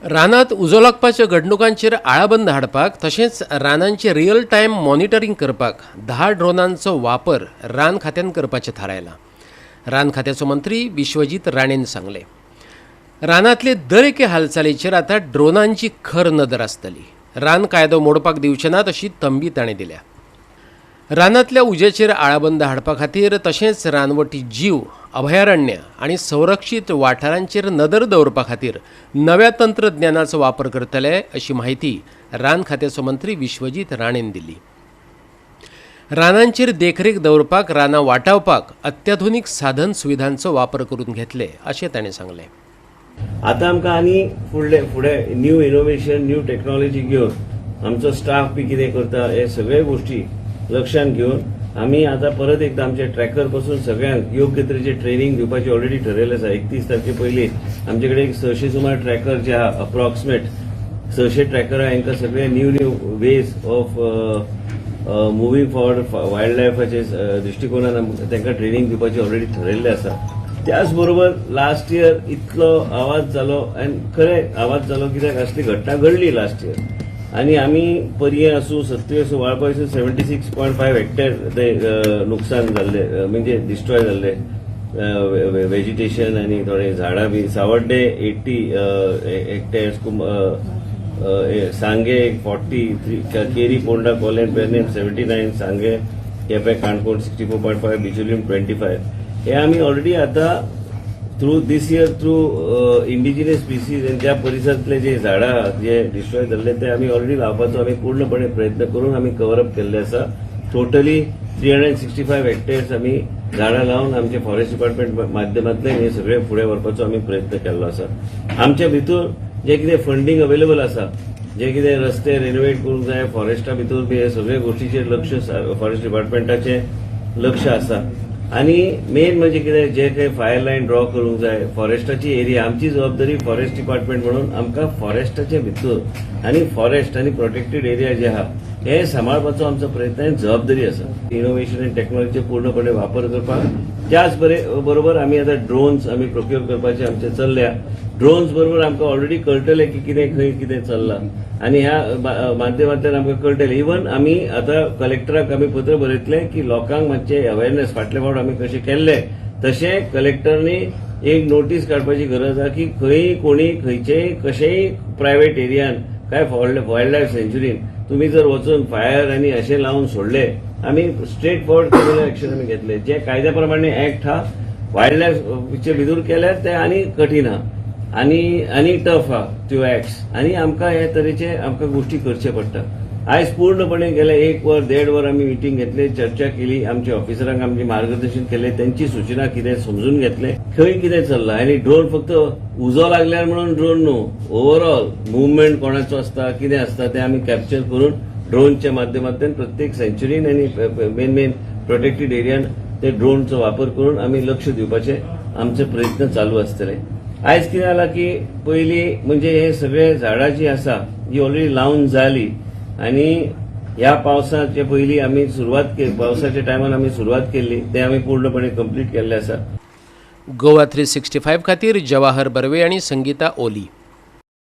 रानात उजो लागपाच्या घडणुकांचेर आळाबंद हाडपाक तशेंच रानांचे रियल टायम मॉनिटरिंग करपाक 10 ड्रोनांचो वापर रान खात्यान करपाचें थारायलां. रान खात्याचो मंत्री विश्वजीत राणेन सांगले. रानांतले दर एके हालचालीचेर आतां ड्रोनांची खर नदर आसतली. रान कायदो मोडपाक दिवचे नात अशी तंबी ताणें दिल्या. रानांतल्या उज्याचेर आळाबंद हाडपा खातीर तशेंच रानवटी जीव, अभयारण्य आनी संरक्षीत वाठारांचेर नदर दवरपा खातीर नव्या तंत्रज्ञानाचो वापर करतले अशी माहिती रान खात्याचो मंत्री विश्वजीत राणेन दिली. रानांचेर देखरेख दवरपाक रानां वाटावपाक अत्याधुनीक साधन सुविधांचो वापर करून घेतले अशें ताणें सांगलें. आता आमकां आनी फुडें न्यू इनोव्हेशन, न्यू टेक्नॉलॉजी घेवन आमचो स्टाफ बी कितें करता हे सगळे गोष्टी लक्षांत घेवन आमी आतां परत एकदा आमचे ट्रॅकर पासून सगळ्यांक योग्य तरेचे ट्रेनिंग दिवपाची ऑलरेडी ठरयलें आसा. 31 तारखे पयलीं आमचे कडेन 600 सुमार ट्रॅकर जे आहा, अप्रॉक्सिमेट 600 ट्रॅकर आहा, हांकां सगळे new ways of moving forward wild लायफाचे दृश्टिकोनान तांकां ट्रेनिंग दिवपाची ऑलरेडी ठरयल्लें आसा. त्याच बरोबर लास्ट इयर इतलो आवाज जालो आनी खरें आवाज जालो कित्याक असली घटना घडली लास्ट इयर आनी आमी परये आसूं, सत्तरी आसूं, वाळपय आसूं 76.5 हेक्टर ते नुकसान जाल्ले, म्हणजे डिस्ट्रॉय जाल्ले वेजिटेशन आनी थोडे झाडां बी. सावड्डे 80 हेक्टर्स, सांगे 43, केरी पोंडा कोलेन पेर्नेम 79, सांगे केपें काणकोण 64.5, बिचोलीम 25. हे आमी ऑलरेडी आता थ्रू दिस इयर थ्रू इंडिजिनस स्पीसीज आनी ज्या परिसरांतले जे झाडां जे डिस्ट्रॉय जाल्ले ते आमी ऑलरेडी लावपाचो आमी पूर्णपणे प्रयत्न करून आमी कवर अप केल्ले आसा. टोटली 365 हेक्टर्स आमी झाडां लावन आमचे फॉरेस्ट डिपार्टमेंट माध्यमांतल्यान हे सगळे फुडें व्हरपाचो आमी प्रयत्न केल्लो आसा. आमच्या भितर जे कितें फंडींग अवेलेबल आसा, जे कितें रस्ते रिनोवेट करूंक जाय, फॉरेस्टा भितर बी हे सगळे गोष्टीचेर लक्ष फॉरेस्ट डिपार्टमेंटाचें लक्ष आसा. आनी मेन म्हणजे कितें जे काही फायर लायन ड्रॉ करूंक जाय, फॉरेस्टाची एरिया आमची जबाबदारी फॉरेस्ट डिपार्टमेंट म्हणून आमकां फॉरेस्टाचे भितर आनी फॉरेस्ट आनी प्रोटेक्टेड एरिया जे आहा हे सांबाळपाचो आमचो प्रयत्न आनी जबाबदारी आसा. इनोव्हेशन आनी टेक्नॉलॉजीचे पूर्णपणे वापर करपाक. त्याच बरोबर आमी आतां ड्रोन्स आमी प्रोक्योर करपाचे आमचे चल्ल्या. ड्रोन्स बरोबर आमकां ऑलरेडी कळटले की कितें खंय कितें चल्लां आनी ह्या माध्यमांतल्यान आमकां कळटलें. इवन आमी आतां कलेक्टराक आमी पत्र बरयतले की लोकांक मातशें अवेरनेस फाटले फावट आमी कशें केल्ले तशें कलेक्टरनी एक नोटीस काडपाची गरज आसा की खंय कोणी खंयचेय कशेय प्रायव्हेट एरियान काय वायल्ड लायफ सेंच्युरीन तुम्ही जर वचून फायर आनी अशें लावन सोडले आमी स्ट्रेट फॉरवर्ड क्रिमिनल एक्शन आमी घेतले. जे कायद्या प्रमाणे एक्ट हा वायल्ड लायफचे भितर केल्यार ते आनी कठीण हा आनी टफ हा त्यो एक्ट्स आनी आमकां हे तरेचे आमकां गोष्टी करचे पडटा. आयज पूर्णपणे गेले 1 वर 1.5 वर आमी मिटींग घेतले, चर्चा केली, आमच्या ऑफिसरांक आमचे मार्गदर्शन केले, त्यांची सूचना कितें समजून घेतले खंय कितें चल्लां. आनी ड्रोन फक्त उजो लागल्यार म्हणून ड्रोन न्हू, ओव्हरऑल मुवमेंट कोणाचो आसता कितें आसता ते आमी कॅप्चर करून ड्रोनच्या माध्यमांतल्यान प्रत्येक सेंच्युरीन आनी मेन प्रोटेक्टेड एरियान ते ड्रोनचो वापर करून आमी लक्ष दिवपाचे आमचे प्रयत्न चालू आसतले. आयज कितें जालां की पयलीं म्हणजे हे सगळे झाडां जी आसा जी ऑलरेडी लावन जाली आनी ह्या पावसाचे पयलीं आमी पावसाच्या टायमान आमी सुरवात केल्ली ते आमी पूर्णपणे कंप्लीट केल्ले आसा. गोवा 365 खातीर जवाहर बर्वे आनी संगीता ओली.